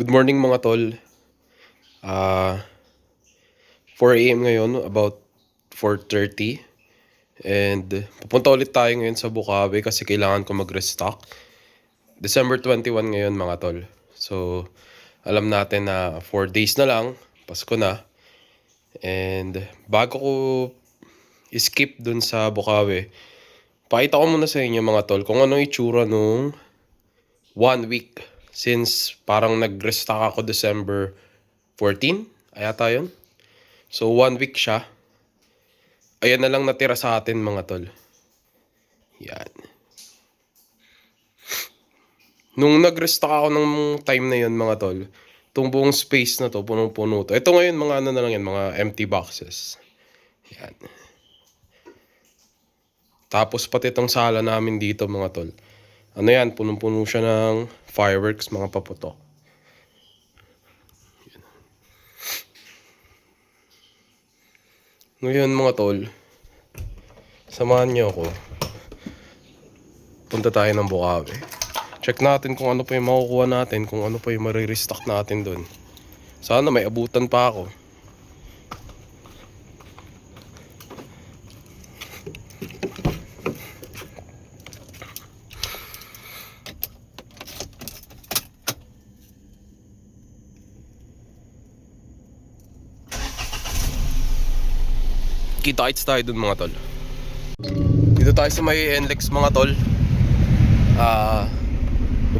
Good morning mga tol. Ah, 4 AM ngayon, about 4:30. And pupunta ulit tayo ngayon sa Bukawi kasi kailangan ko mag-restock. December 21 ngayon mga tol. So, alam natin na 4 days na lang, Pasko na. And bago ko skip dun sa Bukawi, pakita ko muna sa inyo mga tol kung ano itsura nung 1 week. Since parang nag-restock ako December 14, ayata yun. So 1 week siya. Ayan na lang natira sa atin mga tol. Yan. Nung nag-restock ako ng time na yun mga tol, itong buong space na to, punong-puno to. Ito ngayon mga ano na lang yan, mga empty boxes. Yan. Tapos pati itong sala namin dito mga tol. Ano yan, punong-puno siya ng fireworks, mga paputok. Ngayon mga tol, samahan niyo ako. Punta tayo ng Bukawi. Check natin kung ano pa yung makukuha natin, kung ano pa yung marirestock natin dun. Sana may abutan pa ako. Kita-kits tayo dun mga tol. Dito tayo sa may NLEX mga tol.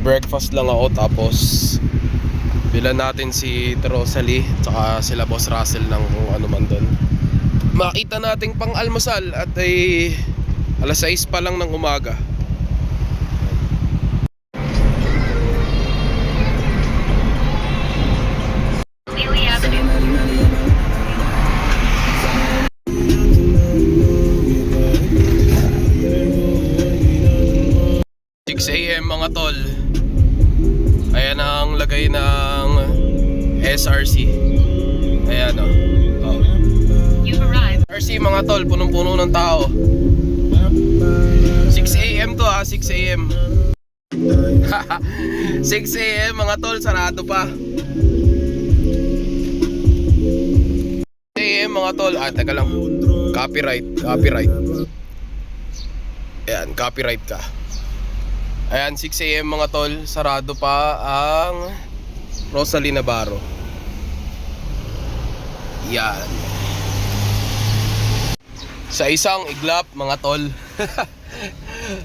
Breakfast lang ako tapos bilan natin si Rosalie tsaka sila Boss Russell ng kung ano man doon. Makita nating pang almusal at ay alas 6 pa lang ng umaga. Lily Avenue. 6 AM mga tol. Ayan ang lagay ng SRC. Ayan o. Oh. You've arrived. SRC mga tol, punong-puno ng tao. 6 AM to ha, 6 AM. 6 AM mga tol, sarado pa. 6 AM mga tol, teka lang. Copyright. Ayan, copyright ka. Ayan, 6 AM mga tol, sarado pa ang Rosalie Navarro. Yan. Sa isang iglap mga tol.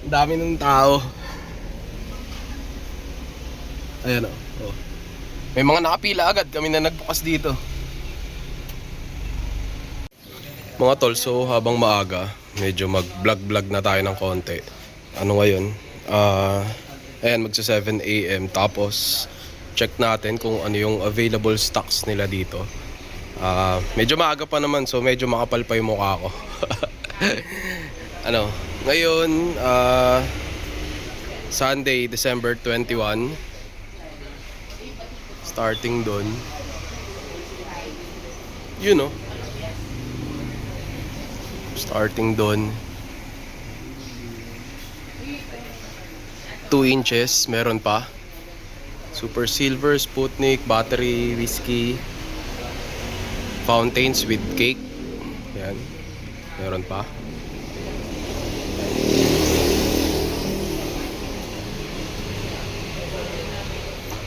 Dami ng tao. Ayan o. Oh. May mga nakapila agad, kami na nagbukas dito. Mga tol, so habang maaga, medyo mag-vlog na tayo ng konti. Ano ngayon? Ayan, magsa 7 AM. Tapos check natin kung ano yung available stocks nila dito. Medyo maaga pa naman, so medyo makapal pa yung mukha ko. Ngayon Sunday, December 21. Starting dun, starting dun 2 inches, meron pa. Super Silver, Sputnik, Battery, Whiskey, Fountains with Cake. Yan, meron pa.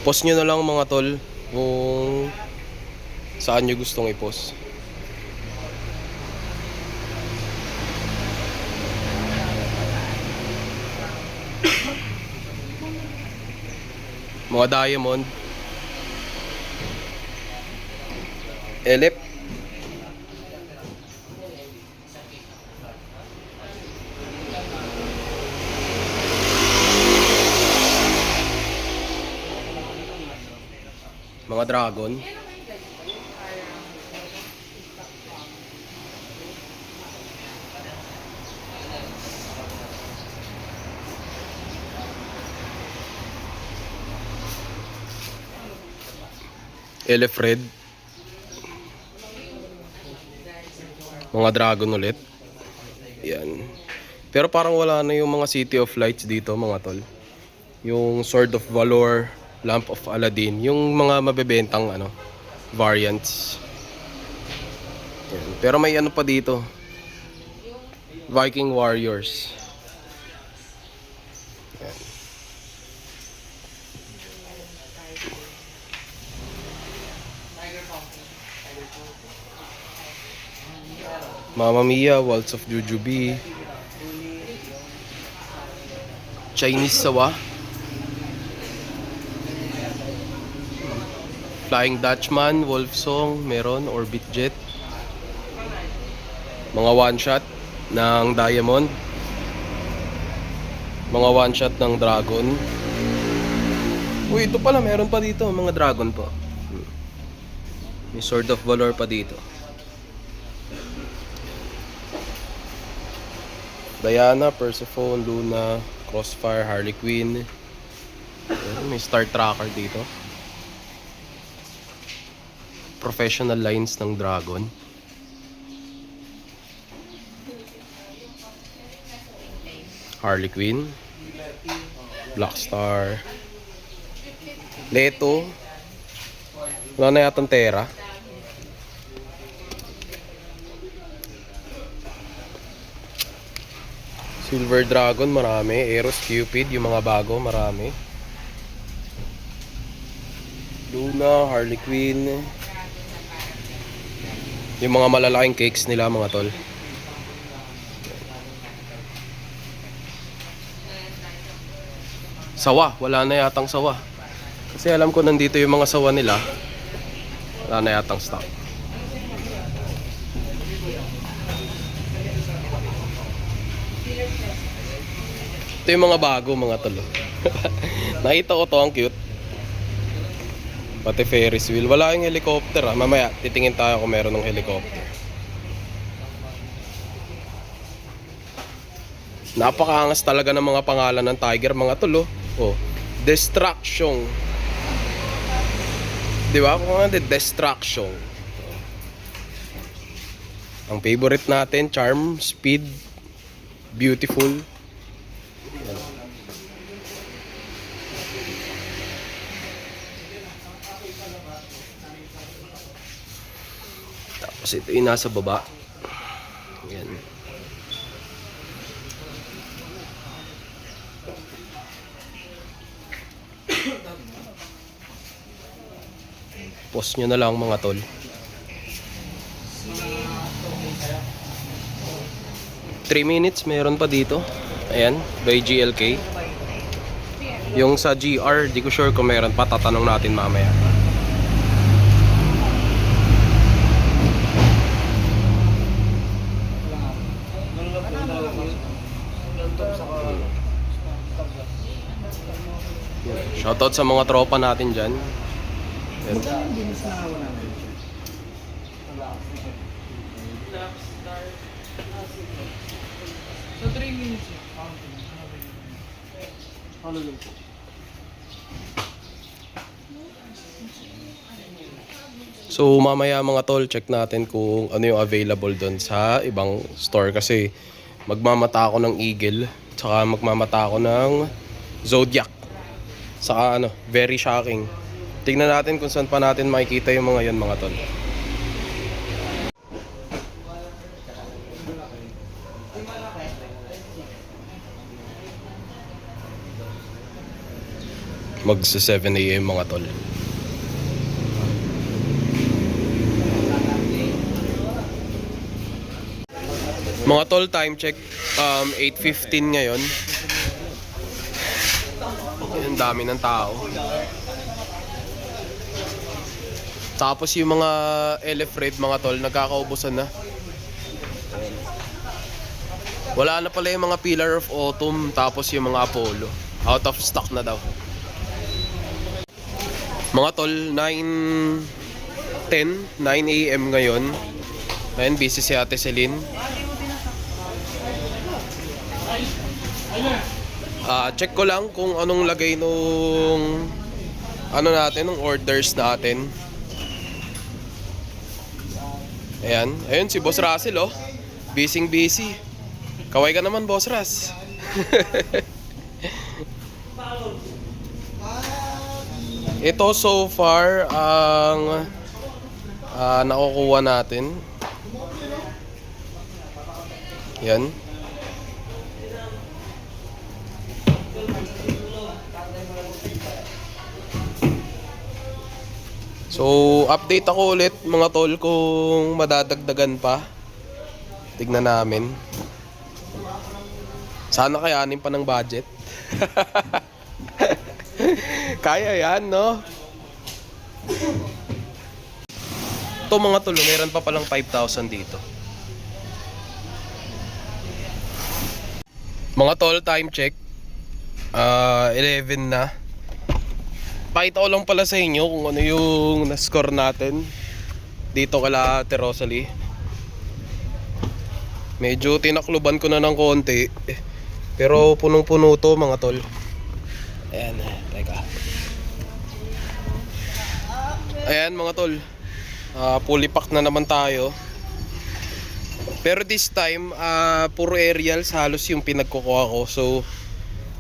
Post nyo na lang mga tol kung saan nyo gustong i-post. Mga diamond, elep, mga dragon, Elefred, mga dragon ulit. Yan. Pero parang wala na yung mga City of Lights dito mga tol. Yung Sword of Valor, Lamp of Aladdin. Yung mga mabebentang variants. Yan. Pero may ano pa dito. Viking Warriors. Yan. Mamma Mia, Waltz of Jujubee. Chinese Sawa. Flying Dutchman, Wolf Song, meron, Orbit Jet. Mga one shot ng Diamond. Mga one shot ng Dragon. Uy, ito pala, meron pa dito, mga Dragon po. May Sword of Valor pa dito. Diana, Persephone, Luna, Crossfire, Harley Quinn. May Star Tracker dito. Professional lines ng Dragon. Harley Quinn. Black Star. Leto. Wala na yatang Terra. Silver Dragon, marami. Eros, Cupid, yung mga bago, marami. Luna, Harley Quinn. Yung mga malalaking cakes nila, mga tol. Sawa, wala na yatang sawa. Kasi alam ko nandito yung mga sawa nila. Wala na yatang stock. Ito yung mga bago, mga tol. Nakita ko to, ang cute. Pati Ferris wheel. Wala yung helicopter Mamaya, titingin tayo kung meron ng helicopter. Napakaangas talaga ng mga pangalan ng Tiger, mga tol. Oh, Destruction. Di ba? Kung ano, Destruction. Ang favorite natin, Charm, Speed, Beautiful. Tapos ito yung nasa baba. Yan. Post nyo na lang, mga tol. 3 minutes, meron pa dito. Ayan, by GLK. Yung sa GR, di ko sure kung meron pa. Tatanong natin mamaya. Shoutout sa mga tropa natin dyan. Yan. So 3 minutes yun. Ano lang po? So mamaya, mga tol, check natin kung ano yung available doon sa ibang store. Kasi magmamata ako ng Eagle, tsaka magmamata ako ng Zodiac. Saka very shocking. Tingnan natin kung saan pa natin makikita yung mga yan, mga tol. Magsa 7 AM, mga tol. Mga tol, time check. 8:15 ngayon. Ang dami ng tao. Tapos yung mga Elefred, mga tol, nagkakaubusan na. Wala na pala yung mga Pillar of Autumn, tapos yung mga Apollo. Out of stock na daw. Mga tol, 9 AM ngayon. Ngayon, busy si Ate Celine. Check ko lang kung anong lagay nung nung orders natin. Ayan, ayun si Boss Russell, oh. Busy. Kaway ka naman, Boss Ras. Ito so far ang nakukuha natin. Yan. So, update ako ulit mga tol kung madadagdagan pa. Tignan namin. Sana kayanin pa ng budget. Kaya yan, no? Ito mga tol, meron pa palang 5,000 dito. Mga tol, time check. 11 na. Pakita ko lang pala sa inyo kung ano yung na-score natin dito kala Ate Rosalie. Medyo tinakluban ko na ng konti. Pero punong-puno to mga tol. Ayan, teka. Ayan mga tol. Fully pack na naman tayo. Pero this time, puro aerials halos yung pinagkukuha ko. So,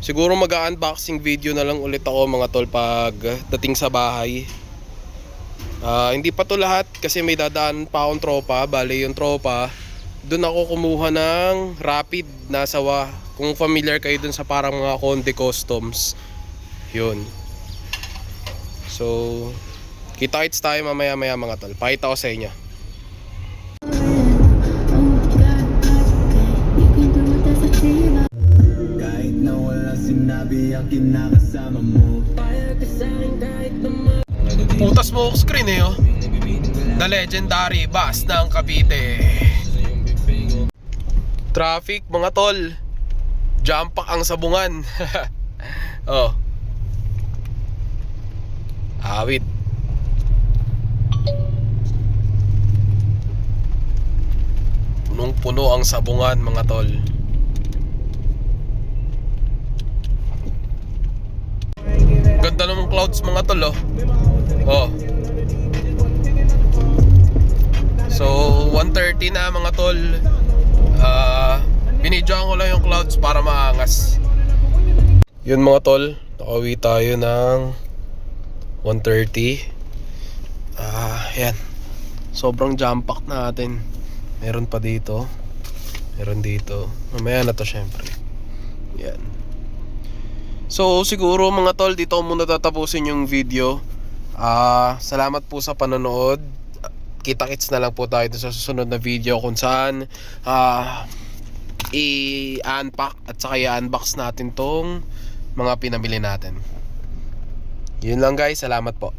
siguro mag-unboxing video na lang ulit ako mga tol pag dating sa bahay. Hindi pa to lahat kasi may dadaan pa akong tropa. Bale yung tropa, doon ako kumuha ng Rapid na sawa. Kung familiar kayo dun sa parang mga Conde Customs. Yun. So, kita-kits tayo mamaya-maya mga tol. Pakita ko sa inyo. Kahit na wala sinabi ang kinakasama mo. Putas smoke screen eh oh. The legendary bus ng Cavite. Traffic mga tol. Jump pack ang sabungan. Oh. Awit. Punong-puno ang sabungan mga tol. Ganda naman clouds mga tol oh. Oh. So 1:30 na mga tol. Binidyoan ko lang yung clouds para maangas. Yun mga tol, nakauwi tayo ng 1:30. Yan. Sobrang jam pack natin. Meron pa dito. Meron dito. Mamaya na to syempre. Yan. So siguro mga tol, dito ko muna tatapusin yung video. Salamat po sa panonood. Kita-kits na lang po tayo sa susunod na video kung saan i-unpack at saka i-unbox natin tong mga pinamili natin. Yun lang guys, salamat po.